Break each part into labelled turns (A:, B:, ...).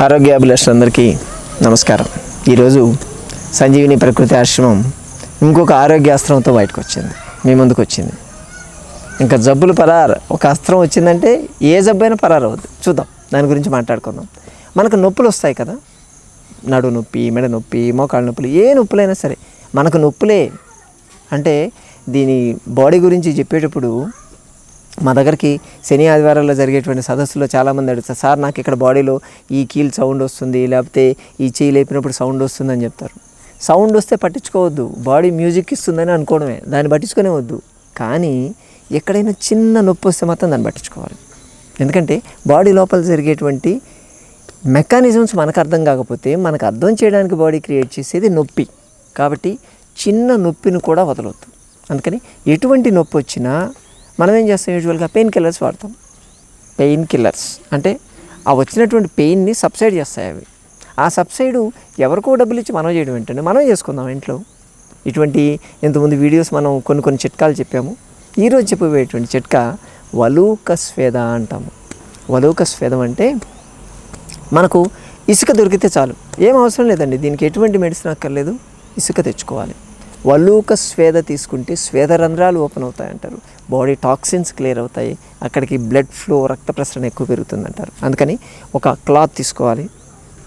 A: ఆరోగ్యాభిలాషులందరికీ నమస్కారం. ఈరోజు సంజీవిని ప్రకృతి ఆశ్రమం ఇంకొక ఆరోగ్యాస్త్రంతో బయటకు వచ్చింది, మీ ముందుకు వచ్చింది. ఇంకా జబ్బులు పరారు, ఒక అస్త్రం వచ్చిందంటే ఏ జబ్బైనా పరారు అవ్వద్దు. చూద్దాం, దాని గురించి మాట్లాడుకుందాం. మనకు నొప్పులు వస్తాయి కదా, నడు నొప్పి, మెడ నొప్పి, మోకాళ్ళ నొప్పులు, ఏ నొప్పులైనా సరే మనకు నొప్పులే. అంటే దీని బాడీ గురించి చెప్పేటప్పుడు మా దగ్గరికి శని ఆదివారాల్లో జరిగేటువంటి సదస్సులో చాలామంది అడుగుతారు, సార్ నాకు ఇక్కడ బాడీలో ఈ కీల్ సౌండ్ వస్తుంది, లేకపోతే ఈ చేయి లేపినప్పుడు సౌండ్ వస్తుందని చెప్తారు. సౌండ్ వస్తే పట్టించుకోవద్దు, బాడీ మ్యూజిక్ ఇస్తుందని అనుకోవడమే, దాన్ని పట్టించుకునే వద్దు. కానీ ఎక్కడైనా చిన్న నొప్పి వస్తే మాత్రం దాన్ని పట్టించుకోవాలి. ఎందుకంటే బాడీ లోపల జరిగేటువంటి మెకానిజమ్స్ మనకు అర్థం కాకపోతే మనకు అర్థం చేయడానికి బాడీ క్రియేట్ చేసేది నొప్పి. కాబట్టి చిన్న నొప్పిని కూడా వదలొద్దు. అందుకని ఎటువంటి నొప్పి వచ్చినా మనం ఏం చేస్తాం, యూజువల్గా పెయిన్ కిల్లర్స్ వాడతాం. పెయిన్ కిల్లర్స్ అంటే ఆ వచ్చినటువంటి పెయిన్ని సబ్సైడ్ చేస్తాయి అవి. ఆ సబ్సైడు ఎవరికో డబ్బులు ఇచ్చి మనం చేయడం ఏంటంటే మనం చేసుకుందాం ఇంట్లో. ఇటువంటి ఇంతకుముందు వీడియోస్ మనం కొన్ని చిట్కాలు చెప్పాము. ఈరోజు చెప్పబోయేటువంటి చిట్కా వలూక స్వేద అంటాము. వలూక స్వేదం అంటే మనకు ఇసుక దొరికితే చాలు, ఏం అవసరం లేదండి, దీనికి ఎటువంటి మెడిసిన్ అక్కర్లేదు, ఇసుక తెచ్చుకోవాలి. వలూక స్వేద తీసుకుంటే స్వేద రంధ్రాలు ఓపెన్ అవుతాయి అంటారు, బాడీ టాక్సిన్స్ క్లియర్ అవుతాయి, అక్కడికి బ్లడ్ ఫ్లో, రక్త ప్రసరణ ఎక్కువ పెరుగుతుంది అంటారు. అందుకని ఒక క్లాత్ తీసుకోవాలి.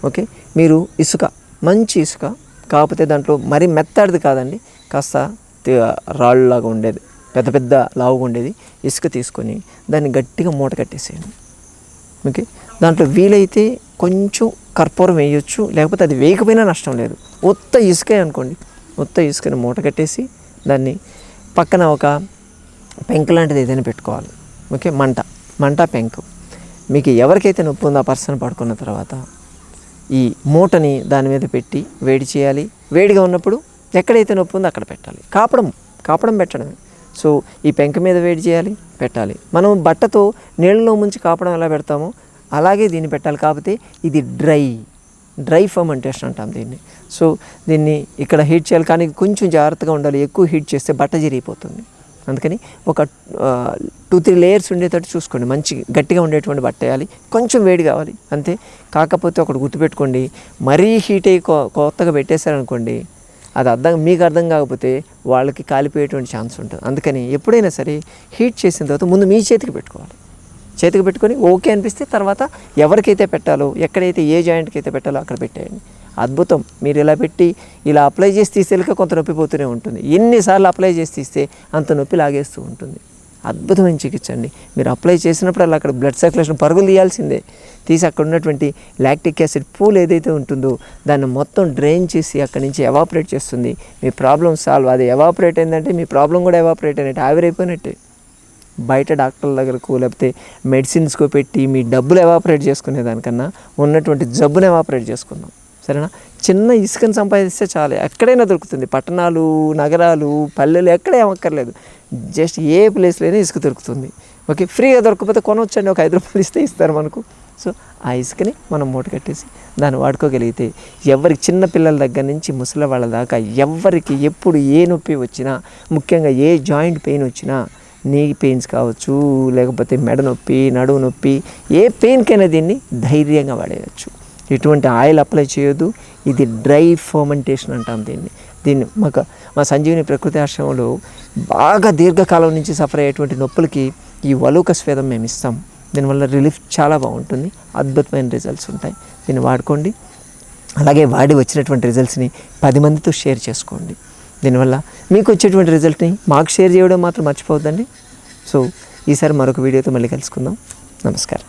A: ఓకే, మీరు ఇసుక, మంచి ఇసుక, కాకపోతే దాంట్లో మరీ మెత్తడిది కాదండి, కాస్త రాళ్ళలాగా ఉండేది, పెద్ద పెద్ద లావుగా ఉండేది ఇసుక తీసుకొని దాన్ని గట్టిగా మూట కట్టేసేయండి. ఓకే, దాంట్లో వీలైతే కొంచెం కర్పూరం వేయొచ్చు, లేకపోతే అది వేయకపోయినా నష్టం లేదు. ఉత్త ఇసుకే అనుకోండి, ఉత్త ఇసుకని మూట కట్టేసి దాన్ని పక్కన ఒక పెంకు లాంటిది ఏదైనా పెట్టుకోవాలి. ఓకే, మంట పెంకు. మీకు ఎవరికైతే నొప్పి ఉందో ఆ పర్సన్ పడుకున్న తర్వాత ఈ మూటని దాని మీద పెట్టి వేడి చేయాలి. వేడిగా ఉన్నప్పుడు ఎక్కడైతే నొప్పి ఉందో అక్కడ పెట్టాలి. కాపడం పెట్టడమే. సో ఈ పెంక మీద వేడి చేయాలి, పెట్టాలి. మనం బట్టతో నీళ్ళలో ముంచి కాపడం ఎలా పెడతామో అలాగే దీన్ని పెట్టాలి. కాకపోతే ఇది డ్రై ఫర్మెంటేషన్ అంటాం దీన్ని. సో దీన్ని ఇక్కడ హీట్ చేయాలి, కానీ కొంచెం జాగ్రత్తగా ఉండాలి. ఎక్కువ హీట్ చేస్తే బట్ట జరిగిపోతుంది. అందుకని ఒక 2-3 లేయర్స్ ఉండేటట్టు చూసుకోండి. మంచి గట్టిగా ఉండేటువంటి బట్ట వేయాలి, కొంచెం వేడి కావాలి అంతే. కాకపోతే ఒకటి గుర్తుపెట్టుకోండి, మరీ హీట్ అయ్యి కొత్తగా పెట్టేశారనుకోండి, అది మీకు అర్థం కాకపోతే వాళ్ళకి కాలిపోయేటువంటి ఛాన్స్ ఉంటుంది. అందుకని ఎప్పుడైనా సరే హీట్ చేసిన తర్వాత ముందు మీ చేతికి పెట్టుకోవాలి. చేతికి పెట్టుకొని ఓకే అనిపిస్తే తర్వాత ఎవరికైతే పెట్టాలో, ఎక్కడైతే ఏ జాయింట్కి అయితే పెట్టాలో అక్కడ పెట్టేయండి. అద్భుతం. మీరు ఇలా పెట్టి ఇలా అప్లై చేసి తీసేలాక కొంత నొప్పి పోతూనే ఉంటుంది. ఎన్నిసార్లు అప్లై చేసి తీస్తే అంత నొప్పి లాగేస్తూ ఉంటుంది. అద్భుతమైన చికిత్స అండి. మీరు అప్లై చేసినప్పుడు అలా అక్కడ బ్లడ్ సర్క్యులేషన్ పరుగులు తీయాల్సిందే. తీసి అక్కడ ఉన్నటువంటి లాక్టిక్ యాసిడ్ పూల్ ఏదైతే ఉంటుందో దాన్ని మొత్తం డ్రైన్ చేసి అక్కడి నుంచి ఎవాపరేట్ చేస్తుంది. మీ ప్రాబ్లం సాల్వ్. అది ఎవాపరేట్ అయిందంటే మీ ప్రాబ్లం కూడా ఎవాపరేట్ అయినట్టే, ఆవిరైపోయినట్టే. బయట డాక్టర్ల దగ్గరకు లేకపోతే మెడిసిన్స్కో పెట్టి మీ డబ్బులు ఎవాపరేట్ చేసుకునే దానికన్నా ఉన్నటువంటి జబ్బును ఎవాపరేట్ చేసుకుందాం. సరేనా? చిన్న ఇసుకను సంపాదిస్తే చాలు, ఎక్కడైనా దొరుకుతుంది. పట్టణాలు, నగరాలు, పల్లెలు ఎక్కడ ఏమక్కర్లేదు, జస్ట్ ఏ ప్లేస్లోనే ఇసుక దొరుకుతుంది. ఓకే, ఫ్రీగా దొరకకపోతే కొనవచ్చండి, ఒక 5 రూపాయలు ఇస్తే ఇస్తారు మనకు. సో ఆ ఇసుకని మనం మూట కట్టేసి దాన్ని వాడుకోగలిగితే ఎవరికి, చిన్న పిల్లల దగ్గర నుంచి ముసలి వాళ్ళ దాకా ఎవరికి ఎప్పుడు ఏ నొప్పి వచ్చినా, ముఖ్యంగా ఏ జాయింట్ పెయిన్ వచ్చినా, నీ పెయిన్స్ కావచ్చు, లేకపోతే మెడ నొప్పి, నడువు నొప్పి, ఏ పెయిన్కైనా దీన్ని ధైర్యంగా వాడేయచ్చు. ఎటువంటి ఆయిల్ అప్లై చేయొద్దు. ఇది డ్రై ఫర్మెంటేషన్ అంటాం దీన్ని మా సంజీవిని ప్రకృతి ఆశ్రమంలో బాగా దీర్ఘకాలం నుంచి సఫర్ అయ్యేటువంటి నొప్పులకి ఈ వలూక స్వేదం మేము ఇస్తాం. దీనివల్ల రిలీఫ్ చాలా బాగుంటుంది, అద్భుతమైన రిజల్ట్స్ ఉంటాయి. దీన్ని వాడుకోండి. అలాగే వాడి వచ్చినటువంటి రిజల్ట్స్ని 10 మందితో షేర్ చేసుకోండి. దీనివల్ల మీకు వచ్చేటువంటి రిజల్ట్ని మాకు షేర్ చేయడం మాత్రం మర్చిపోవద్దండి. సో ఈసారి మరొక వీడియోతో మళ్ళీ కలుసుకుందాం. నమస్కారం.